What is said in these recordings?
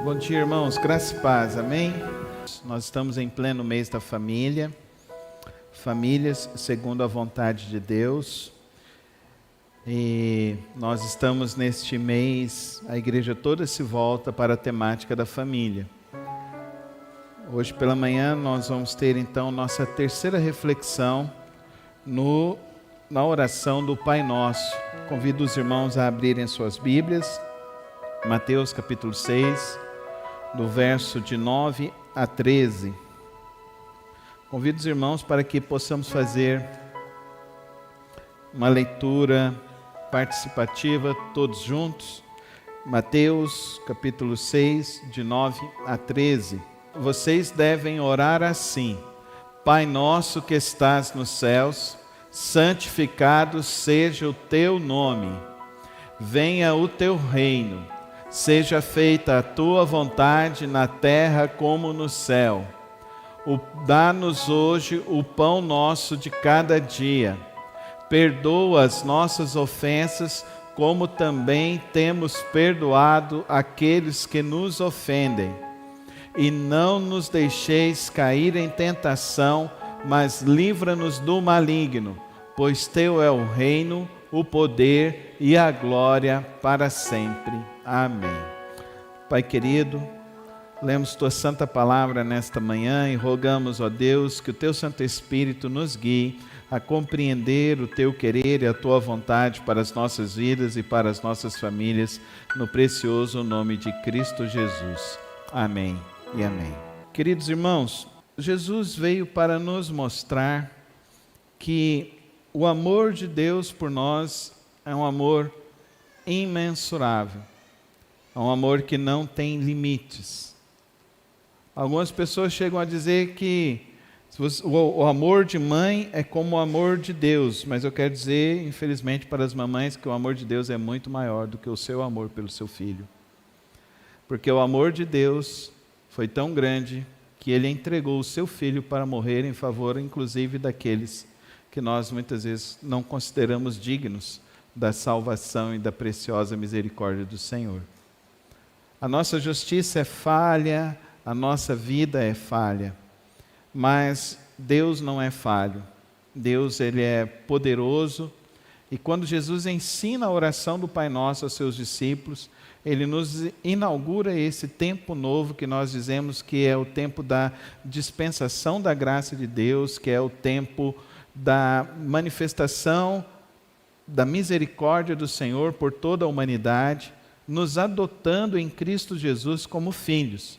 Bom dia, irmãos. Graça e paz. Amém? Nós estamos em pleno mês da família. Famílias segundo a vontade de Deus. E nós estamos neste mês, a igreja toda se volta para a temática da família. Hoje pela manhã nós vamos ter então nossa terceira reflexão na oração do Pai Nosso. Convido os irmãos a abrirem suas Bíblias. Mateus capítulo 6, do verso de 9 a 13. Convido os irmãos para que possamos fazer uma leitura participativa todos juntos. Mateus capítulo 6, de 9 a 13. Vocês devem orar assim: Pai nosso que estás nos céus, santificado seja o teu nome. Venha o teu reino. Seja feita a tua vontade na terra como no céu. Dá-nos hoje o pão nosso de cada dia. Perdoa as nossas ofensas, como também temos perdoado aqueles que nos ofendem. E não nos deixeis cair em tentação, mas livra-nos do maligno, pois teu é o reino, o poder e a glória para sempre. Amém. Pai querido, lemos tua santa palavra nesta manhã e rogamos, ó Deus, que o teu Santo Espírito nos guie a compreender o teu querer e a tua vontade para as nossas vidas e para as nossas famílias, no precioso nome de Cristo Jesus. Amém e amém. Queridos irmãos, Jesus veio para nos mostrar que o amor de Deus por nós é um amor imensurável. É um amor que não tem limites. Algumas pessoas chegam a dizer que o amor de mãe é como o amor de Deus, mas eu quero dizer, infelizmente, para as mamães, que o amor de Deus é muito maior do que o seu amor pelo seu filho. Porque o amor de Deus foi tão grande que Ele entregou o seu filho para morrer em favor, inclusive, daqueles que nós muitas vezes não consideramos dignos da salvação e da preciosa misericórdia do Senhor. A nossa justiça é falha, a nossa vida é falha, mas Deus não é falho. Deus, Ele é poderoso, e quando Jesus ensina a oração do Pai Nosso aos seus discípulos, Ele nos inaugura esse tempo novo que nós dizemos que é o tempo da dispensação da graça de Deus, que é o tempo da manifestação da misericórdia do Senhor por toda a humanidade, nos adotando em Cristo Jesus como filhos.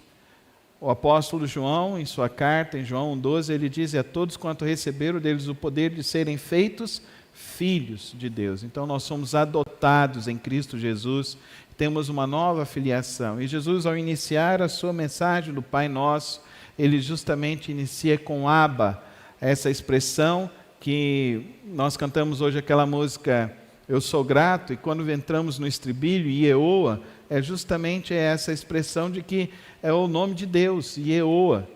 O apóstolo João, em sua carta, em João 1,12, ele diz: a todos quanto receberam deles o poder de serem feitos filhos de Deus. Então nós somos adotados em Cristo Jesus, temos uma nova filiação. E Jesus, ao iniciar a sua mensagem do Pai Nosso, ele justamente inicia com Abba, essa expressão que nós cantamos hoje, aquela música Eu Sou Grato, e quando entramos no estribilho, Ieoa, é justamente essa expressão de que é o nome de Deus, Ieoa,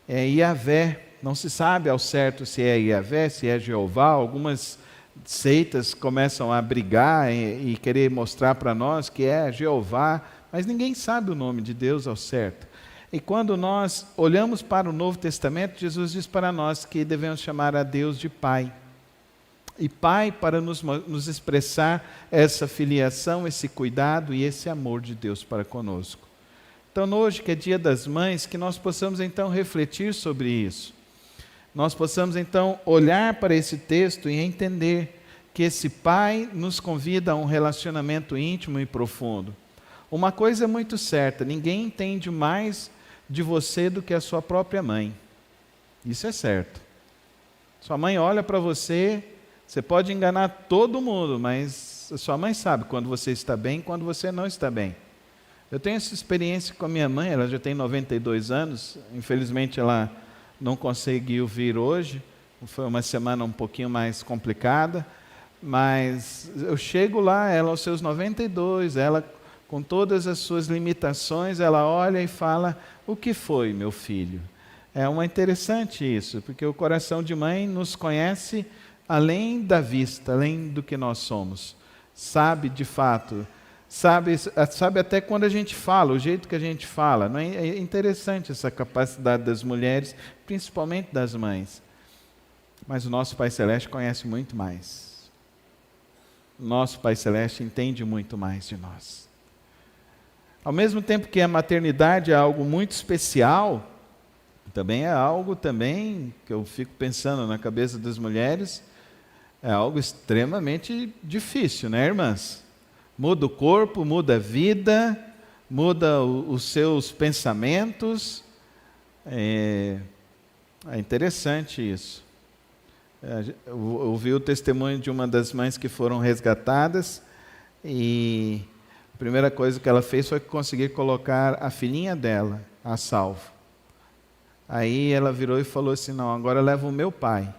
é Iavé. Não se sabe ao certo se é Iavé, se é Jeová. Algumas seitas começam a brigar e querer mostrar para nós que é Jeová, mas ninguém sabe o nome de Deus ao certo. E quando nós olhamos para o Novo Testamento, Jesus diz para nós que devemos chamar a Deus de Pai. E Pai para nos expressar essa filiação, esse cuidado e esse amor de Deus para conosco. Então hoje, que é dia das mães, que nós possamos então refletir sobre isso. Nós possamos então olhar para esse texto e entender que esse Pai nos convida a um relacionamento íntimo e profundo. Uma coisa é muito certa: ninguém entende mais de você do que a sua própria mãe. Isso é certo. Sua mãe olha para você, você pode enganar todo mundo, mas a sua mãe sabe quando você está bem e quando você não está bem. Eu tenho essa experiência com a minha mãe, ela já tem 92 anos, infelizmente ela não conseguiu vir hoje, foi uma semana um pouquinho mais complicada, mas eu chego lá, ela aos seus 92, ela com todas as suas limitações, ela olha e fala: o que foi, meu filho? É interessante isso, porque o coração de mãe nos conhece além da vista, além do que nós somos. Sabe de fato sabe até quando a gente fala, o jeito que a gente fala. Não é, é interessante essa capacidade das mulheres, principalmente das mães. Mas o nosso Pai Celeste conhece muito mais. O nosso Pai Celeste entende muito mais de nós. Ao mesmo tempo que a maternidade é algo muito especial, também é algo também que eu fico pensando na cabeça das mulheres, é algo extremamente difícil, né, irmãs? Muda o corpo, muda a vida, muda os seus pensamentos. É interessante isso. Eu ouvi o testemunho de uma das mães que foram resgatadas e a primeira coisa que ela fez foi conseguir colocar a filhinha dela a salvo. Aí ela virou e falou assim, não, agora leva o meu pai.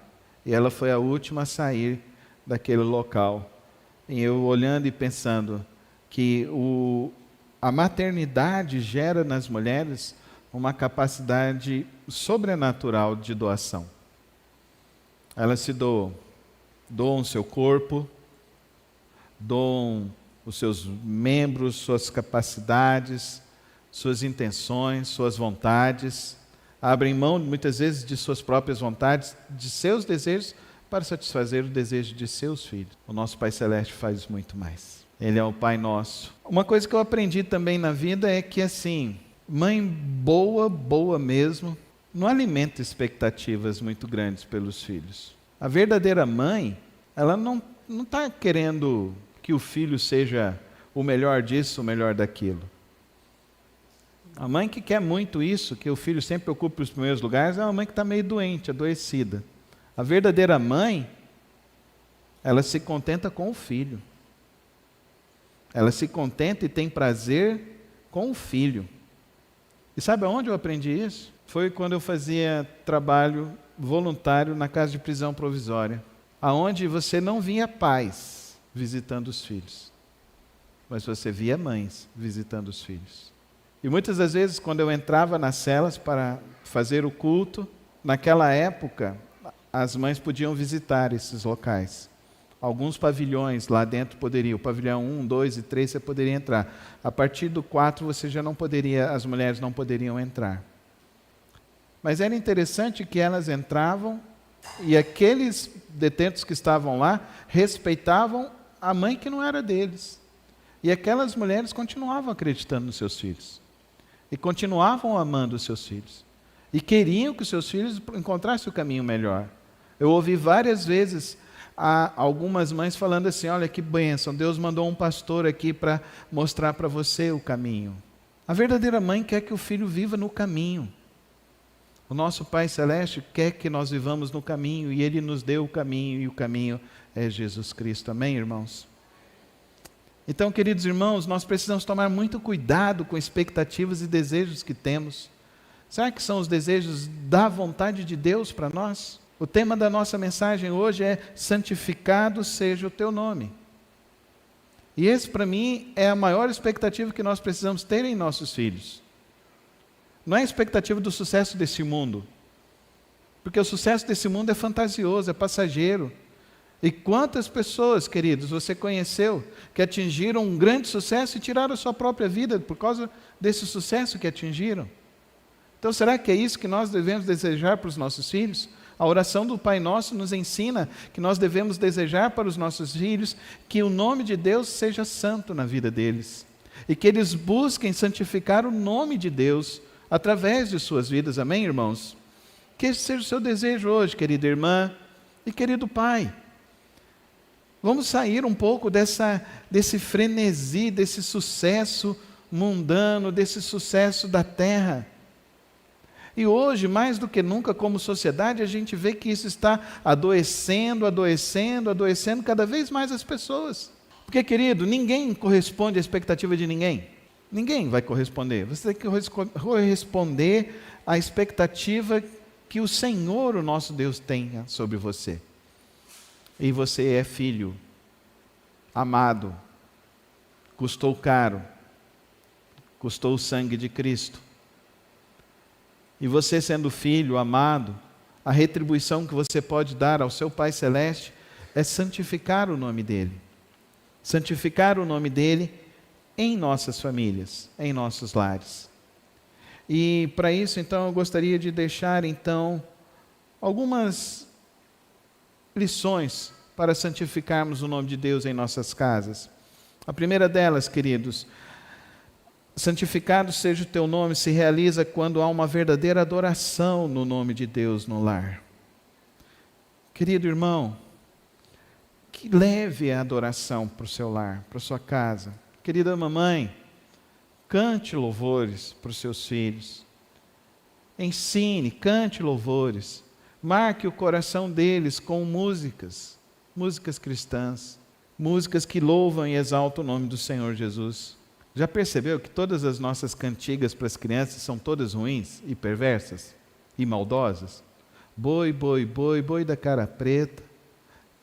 E ela foi a última a sair daquele local. E eu olhando e pensando que a maternidade gera nas mulheres uma capacidade sobrenatural de doação. Elas se doam o seu corpo, doam os seus membros, suas capacidades, suas intenções, suas vontades, abrem mão muitas vezes de suas próprias vontades, de seus desejos, para satisfazer o desejo de seus filhos. O nosso Pai Celeste faz muito mais. Ele é o Pai nosso. Uma coisa que eu aprendi também na vida é que, assim, mãe boa mesmo, não alimenta expectativas muito grandes pelos filhos. A verdadeira mãe, ela não está querendo que o filho seja o melhor disso, o melhor daquilo. A mãe que quer muito isso, que o filho sempre ocupe os primeiros lugares, é uma mãe que está meio doente, adoecida. A verdadeira mãe, ela se contenta com o filho. Ela se contenta e tem prazer com o filho. E sabe aonde eu aprendi isso? Foi quando eu fazia trabalho voluntário na casa de prisão provisória, aonde você não via pais visitando os filhos, mas você via mães visitando os filhos. E muitas das vezes, quando eu entrava nas celas para fazer o culto, naquela época, as mães podiam visitar esses locais. Alguns pavilhões lá dentro poderiam, o pavilhão 1, 2 e 3 você poderia entrar. A partir do 4 você já não poderia, as mulheres não poderiam entrar. Mas era interessante que elas entravam e aqueles detentos que estavam lá respeitavam a mãe que não era deles. E aquelas mulheres continuavam acreditando nos seus filhos. E continuavam amando os seus filhos. E queriam que os seus filhos encontrassem o caminho melhor. Eu ouvi várias vezes algumas mães falando assim, olha que bênção, Deus mandou um pastor aqui para mostrar para você o caminho. A verdadeira mãe quer que o filho viva no caminho. O nosso Pai Celeste quer que nós vivamos no caminho e Ele nos deu o caminho e o caminho é Jesus Cristo. Amém, irmãos? Então, queridos irmãos, nós precisamos tomar muito cuidado com expectativas e desejos que temos. Será que são os desejos da vontade de Deus para nós? O tema da nossa mensagem hoje é santificado seja o teu nome. E esse para mim é a maior expectativa que nós precisamos ter em nossos filhos. Não é a expectativa do sucesso desse mundo, porque o sucesso desse mundo é fantasioso, é passageiro. E quantas pessoas, queridos, você conheceu que atingiram um grande sucesso e tiraram a sua própria vida por causa desse sucesso que atingiram? Então será que é isso que nós devemos desejar para os nossos filhos? A oração do Pai Nosso nos ensina que nós devemos desejar para os nossos filhos que o nome de Deus seja santo na vida deles. E que eles busquem santificar o nome de Deus através de suas vidas. Amém, irmãos? Que esse seja o seu desejo hoje, querida irmã e querido pai. Vamos sair um pouco desse frenesi, desse sucesso mundano, desse sucesso da terra. E hoje, mais do que nunca, como sociedade, a gente vê que isso está adoecendo cada vez mais as pessoas. Porque, querido, ninguém corresponde à expectativa de ninguém. Ninguém vai corresponder. Você tem que corresponder à expectativa que o Senhor, o nosso Deus, tenha sobre você. E você é filho, amado, custou caro, custou o sangue de Cristo. E você sendo filho, amado, a retribuição que você pode dar ao seu Pai Celeste é santificar o nome dEle. Santificar o nome dEle em nossas famílias, em nossos lares. E para isso, então, eu gostaria de deixar, então, algumas lições para santificarmos o nome de Deus em nossas casas. A primeira delas, queridos, santificado seja o teu nome, se realiza quando há uma verdadeira adoração no nome de Deus no lar. Querido irmão, que leve a adoração para o seu lar, para a sua casa. Querida mamãe, cante louvores para os seus filhos. Ensine, cante louvores. Marque o coração deles com músicas cristãs, músicas que louvam e exaltam o nome do Senhor Jesus. Já percebeu que todas as nossas cantigas para as crianças são todas ruins e perversas e maldosas? Boi, boi, boi, boi da cara preta.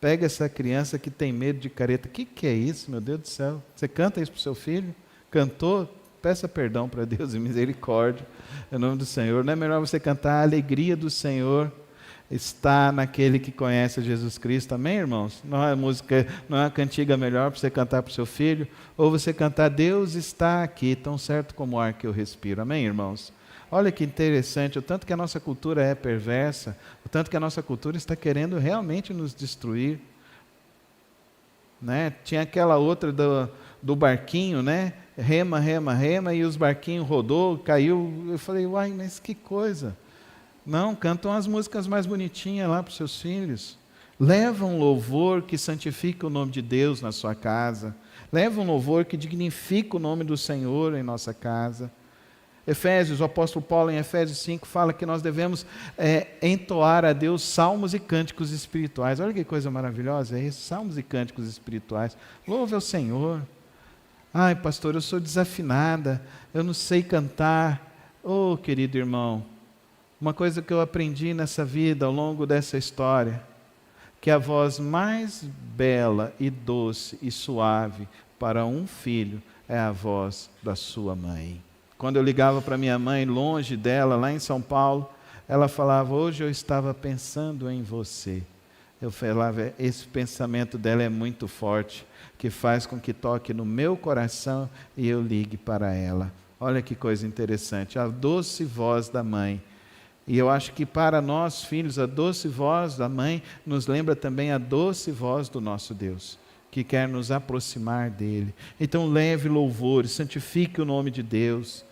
Pega essa criança que tem medo de careta. O que é isso, meu Deus do céu? Você canta isso para o seu filho? Cantou? Peça perdão para Deus e misericórdia, em nome do Senhor. Não é melhor você cantar a alegria do Senhor está naquele que conhece Jesus Cristo, amém, irmãos? Não é música, não é uma cantiga melhor para você cantar para o seu filho, ou você cantar Deus está aqui, tão certo como o ar que eu respiro, amém, irmãos? Olha que interessante, o tanto que a nossa cultura é perversa, o tanto que a nossa cultura está querendo realmente nos destruir, né? Tinha aquela outra do barquinho, né? Rema, rema, rema, e os barquinhos rodou, caiu, eu falei, uai, mas que coisa. Não, cantam as músicas mais bonitinhas lá para os seus filhos. Leva um louvor que santifica o nome de Deus na sua casa. Leva um louvor que dignifica o nome do Senhor em nossa casa. Efésios, o apóstolo Paulo em Efésios 5 fala que nós devemos entoar a Deus salmos e cânticos espirituais. Olha que coisa maravilhosa é isso, salmos e cânticos espirituais. Louve ao Senhor. Ai, pastor, eu sou desafinada, eu não sei cantar. Oh, querido irmão, uma coisa que eu aprendi nessa vida, ao longo dessa história, que a voz mais bela e doce e suave para um filho é a voz da sua mãe. Quando eu ligava para minha mãe, longe dela, lá em São Paulo, ela falava, hoje eu estava pensando em você. Eu falava, esse pensamento dela é muito forte, que faz com que toque no meu coração e eu ligue para ela. Olha que coisa interessante, a doce voz da mãe. E eu acho que para nós, filhos, a doce voz da mãe nos lembra também a doce voz do nosso Deus, que quer nos aproximar dele. Então leve louvores, santifique o nome de Deus.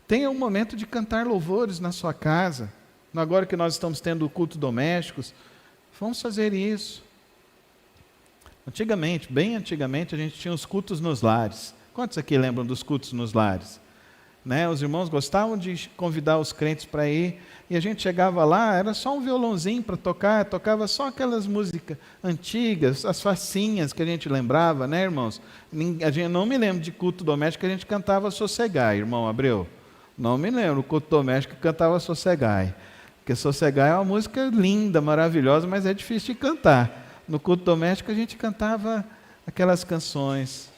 Tenha um momento de cantar louvores na sua casa. Agora que nós estamos tendo culto domésticos, vamos fazer isso. Antigamente, bem antigamente, a gente tinha os cultos nos lares. Quantos aqui lembram dos cultos nos lares? Né? Os irmãos gostavam de convidar os crentes para ir, e a gente chegava lá, era só um violãozinho para tocar, tocava só aquelas músicas antigas, as facinhas que a gente lembrava, né, irmãos? A gente não me lembro de culto doméstico que a gente cantava Sossegai, irmão Abreu. Não me lembro, o culto doméstico que cantava Sossegai. Porque Sossegai é uma música linda, maravilhosa, mas é difícil de cantar. No culto doméstico a gente cantava aquelas canções.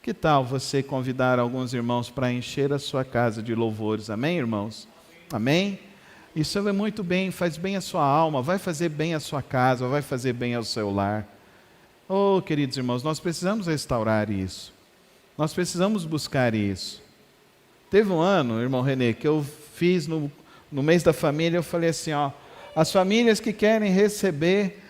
Que tal você convidar alguns irmãos para encher a sua casa de louvores? Amém, irmãos? Amém? Isso é muito bem, faz bem a sua alma, vai fazer bem a sua casa, vai fazer bem ao seu lar. Oh, queridos irmãos, nós precisamos restaurar isso. Nós precisamos buscar isso. Teve um ano, irmão Renê, que eu fiz no mês da família, eu falei assim, ó, as famílias que querem receber,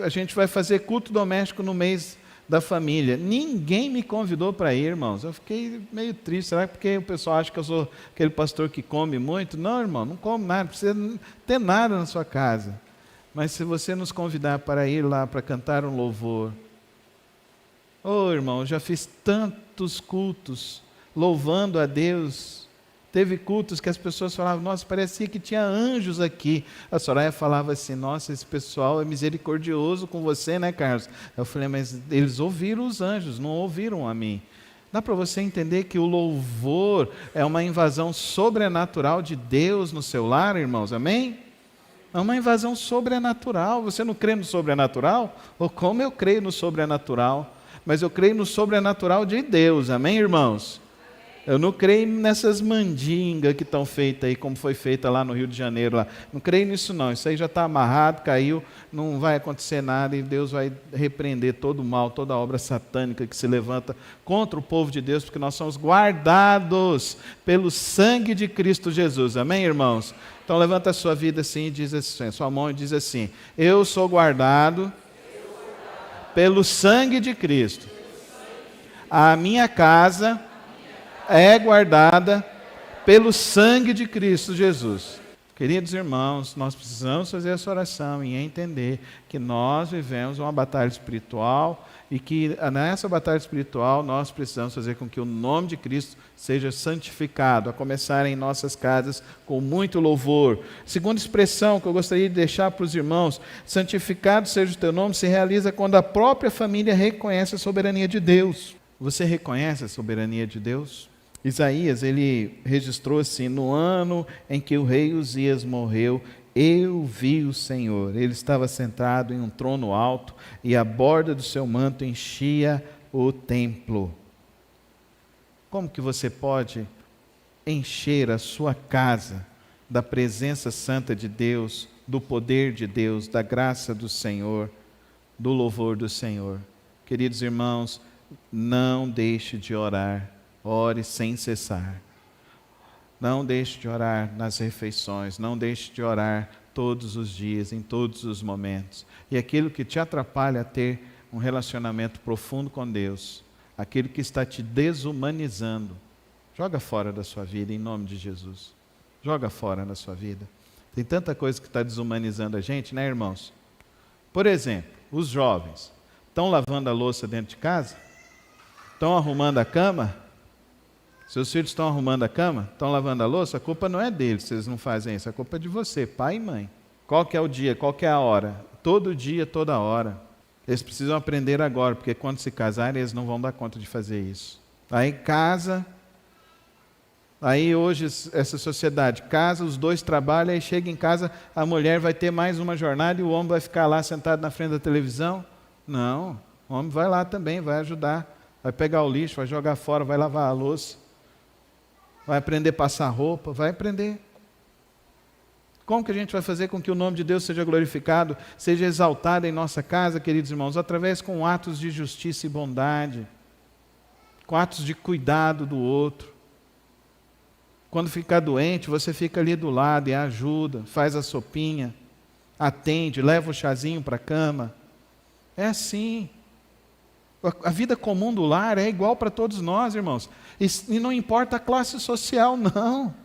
a gente vai fazer culto doméstico no mês da família. Ninguém me convidou para ir, irmãos. Eu fiquei meio triste. Será que porque o pessoal acha que eu sou aquele pastor que come muito? Não, irmão, não como nada, não precisa ter nada na sua casa. Mas se você nos convidar para ir lá, para cantar um louvor. Oh, irmão, eu já fiz tantos cultos louvando a Deus. Teve cultos que as pessoas falavam, nossa, parecia que tinha anjos aqui. A Soraya falava assim, nossa, esse pessoal é misericordioso com você, né, Carlos? Eu falei, mas eles ouviram os anjos, não ouviram a mim. Dá para você entender que o louvor é uma invasão sobrenatural de Deus no seu lar, irmãos, amém? É uma invasão sobrenatural. Você não crê no sobrenatural? Ou como eu creio no sobrenatural? Mas eu creio no sobrenatural de Deus, amém, irmãos? Eu não creio nessas mandingas que estão feitas aí, como foi feita lá no Rio de Janeiro. Lá. Não creio nisso não, isso aí já está amarrado, caiu, não vai acontecer nada e Deus vai repreender todo o mal, toda a obra satânica que se levanta contra o povo de Deus, porque nós somos guardados pelo sangue de Cristo Jesus. Amém, irmãos? Então levanta a sua vida assim e diz assim, sua mão e diz assim, eu sou guardado pelo sangue de Cristo. A minha casa é guardada pelo sangue de Cristo Jesus. Queridos irmãos, nós precisamos fazer essa oração e entender que nós vivemos uma batalha espiritual e que nessa batalha espiritual nós precisamos fazer com que o nome de Cristo seja santificado, a começar em nossas casas com muito louvor. Segunda expressão que eu gostaria de deixar para os irmãos, santificado seja o teu nome, se realiza quando a própria família reconhece a soberania de Deus. Você reconhece a soberania de Deus? Isaías, ele registrou assim, no ano em que o rei Uzias morreu, eu vi o Senhor. Ele estava sentado em um trono alto e a borda do seu manto enchia o templo. Como que você pode encher a sua casa da presença santa de Deus, do poder de Deus, da graça do Senhor, do louvor do Senhor? Queridos irmãos, não deixe de orar. Ore sem cessar. Não deixe de orar nas refeições, não deixe de orar todos os dias, em todos os momentos. E aquilo que te atrapalha a ter um relacionamento profundo com Deus, aquilo que está te desumanizando, joga fora da sua vida em nome de Jesus. Joga fora da sua vida. Tem tanta coisa que está desumanizando a gente, né, irmãos? Por exemplo, os jovens estão lavando a louça dentro de casa? Estão arrumando a cama? Seus filhos estão arrumando a cama? Estão lavando a louça? A culpa não é deles se eles não fazem isso. A culpa é de você, pai e mãe. Qual que é o dia? Qual que é a hora? Todo dia, toda hora. Eles precisam aprender agora, porque quando se casarem, eles não vão dar conta de fazer isso. Aí casa, aí hoje essa sociedade casa, os dois trabalham, aí chega em casa, a mulher vai ter mais uma jornada e o homem vai ficar lá sentado na frente da televisão? Não, o homem vai lá também, vai ajudar. Vai pegar o lixo, vai jogar fora, vai lavar a louça. Vai aprender a passar roupa, vai aprender. Como que a gente vai fazer com que o nome de Deus seja glorificado, seja exaltado em nossa casa, queridos irmãos? Através com atos de justiça e bondade, com atos de cuidado do outro. Quando ficar doente, você fica ali do lado e ajuda, faz a sopinha, atende, leva o chazinho para a cama. É assim. A vida comum do lar é igual para todos nós, irmãos. E não importa a classe social, não.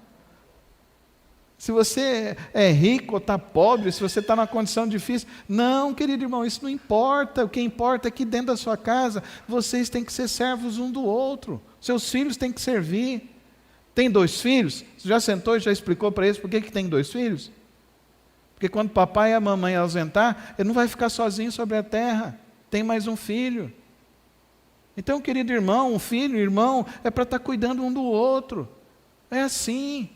Se você é rico ou está pobre, se você está numa condição difícil. Não, querido irmão, isso não importa. O que importa é que dentro da sua casa, vocês têm que ser servos um do outro. Seus filhos têm que servir. Tem 2 filhos? Você já sentou e já explicou para eles por que tem 2 filhos? Porque quando o papai e a mamãe ausentar, ele não vai ficar sozinho sobre a terra. Tem mais um filho. Então, querido irmão, um filho, irmão, é para estar cuidando um do outro. É assim.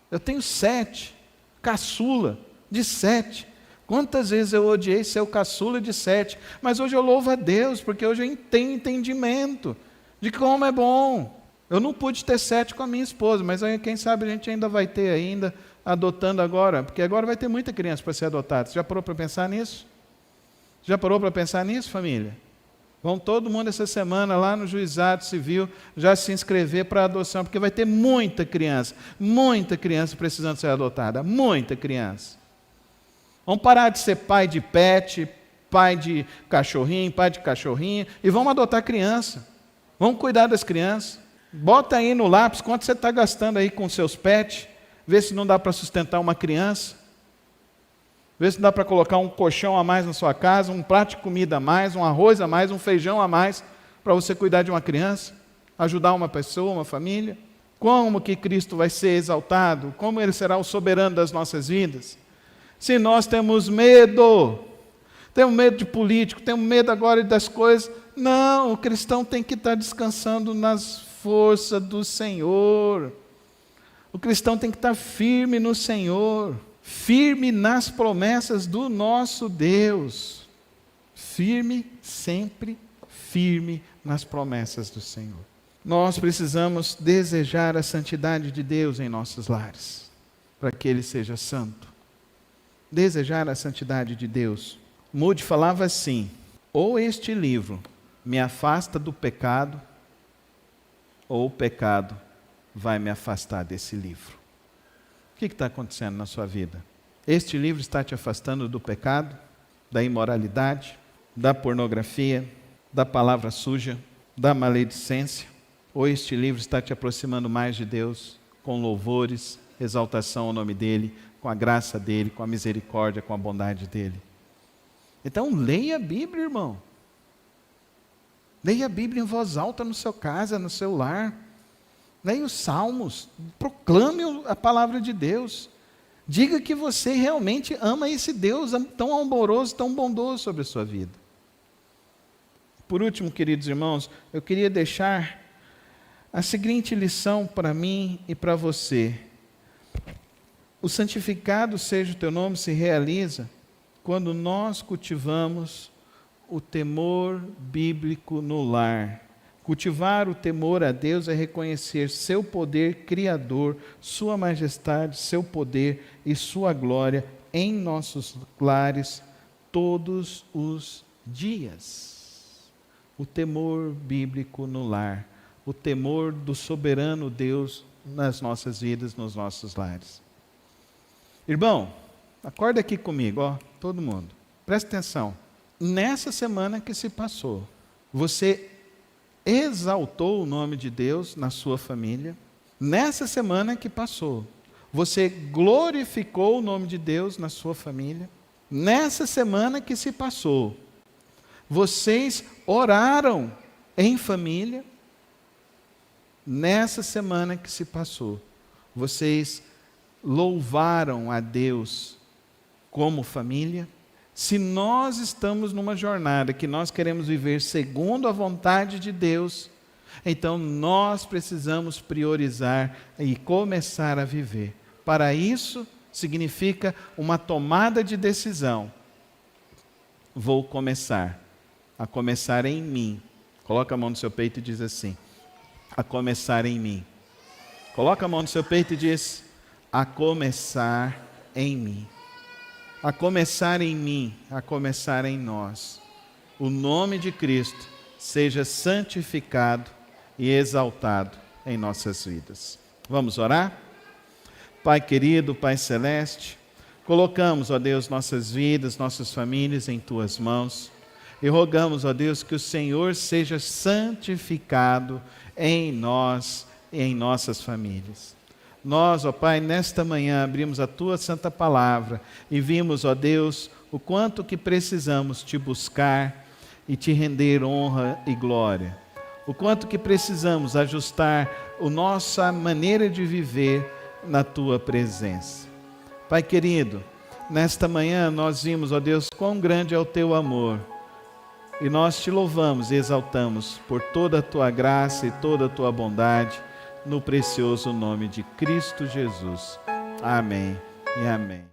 Eu tenho 7, caçula de 7. Quantas vezes eu odiei ser o caçula de 7, mas hoje eu louvo a Deus, porque hoje eu tenho entendimento de como é bom. Eu não pude ter 7 com a minha esposa, mas aí, quem sabe a gente ainda vai ter ainda, adotando agora, porque agora vai ter muita criança para ser adotada. Você já parou para pensar nisso? Já parou para pensar nisso, família? Vão todo mundo essa semana lá no juizado civil já se inscrever para adoção, porque vai ter muita criança precisando ser adotada, muita criança. Vamos parar de ser pai de pet, pai de cachorrinho, e vamos adotar criança. Vamos cuidar das crianças. Bota aí no lápis quanto você está gastando aí com seus pets, vê se não dá para sustentar uma criança. Vê se dá para colocar um colchão a mais na sua casa, um prato de comida a mais, um arroz a mais, um feijão a mais, para você cuidar de uma criança, ajudar uma pessoa, uma família. Como que Cristo vai ser exaltado? Como Ele será o soberano das nossas vidas? Se nós temos medo de político, temos medo agora das coisas. Não, o cristão tem que estar descansando nas forças do Senhor. O cristão tem que estar firme no Senhor. Firme nas promessas do nosso Deus. Firme, sempre firme nas promessas do Senhor. Nós precisamos desejar a santidade de Deus em nossos lares, para que Ele seja santo. Desejar a santidade de Deus. Moody falava assim: ou este livro me afasta do pecado, ou o pecado vai me afastar desse livro. O que está acontecendo na sua vida? Este livro está te afastando do pecado, da imoralidade, da pornografia, da palavra suja, da maledicência? Ou este livro está te aproximando mais de Deus, com louvores, exaltação ao nome dEle, com a graça dEle, com a misericórdia, com a bondade dEle? Então leia a Bíblia, irmão. Leia a Bíblia em voz alta no seu casa, no seu lar. Leia os salmos, proclame a palavra de Deus. Diga que você realmente ama esse Deus tão amoroso, tão bondoso sobre a sua vida. Por último, queridos irmãos, eu queria deixar a seguinte lição para mim e para você. O santificado seja o teu nome se realiza quando nós cultivamos o temor bíblico no lar. Cultivar o temor a Deus é reconhecer seu poder criador, sua majestade, seu poder e sua glória em nossos lares todos os dias. O temor bíblico no lar. O temor do soberano Deus nas nossas vidas, nos nossos lares. Irmão, acorda aqui comigo, ó, todo mundo. Presta atenção. Nessa semana que se passou, você exaltou o nome de Deus na sua família. Nessa semana que passou, você glorificou o nome de Deus na sua família. Nessa semana que se passou, vocês oraram em família. Nessa semana que se passou, vocês louvaram a Deus como família. Se nós estamos numa jornada que nós queremos viver segundo a vontade de Deus, então nós precisamos priorizar e começar a viver. Para isso, significa uma tomada de decisão. Vou começar, a começar em mim. Coloca a mão no seu peito e diz assim: a começar em mim. Coloca a mão no seu peito e diz: a começar em mim. A começar em mim, a começar em nós. O nome de Cristo seja santificado e exaltado em nossas vidas. Vamos orar? Pai querido, Pai celeste, colocamos, ó Deus, nossas vidas, nossas famílias em Tuas mãos e rogamos, ó Deus, que o Senhor seja santificado em nós e em nossas famílias. Nós, ó Pai, nesta manhã abrimos a Tua Santa Palavra e vimos, ó Deus, o quanto que precisamos Te buscar e Te render honra e glória. O quanto que precisamos ajustar a nossa maneira de viver na Tua presença. Pai querido, nesta manhã nós vimos, ó Deus, quão grande é o Teu amor. E nós Te louvamos e exaltamos por toda a Tua graça e toda a Tua bondade, no precioso nome de Cristo Jesus. Amém e amém.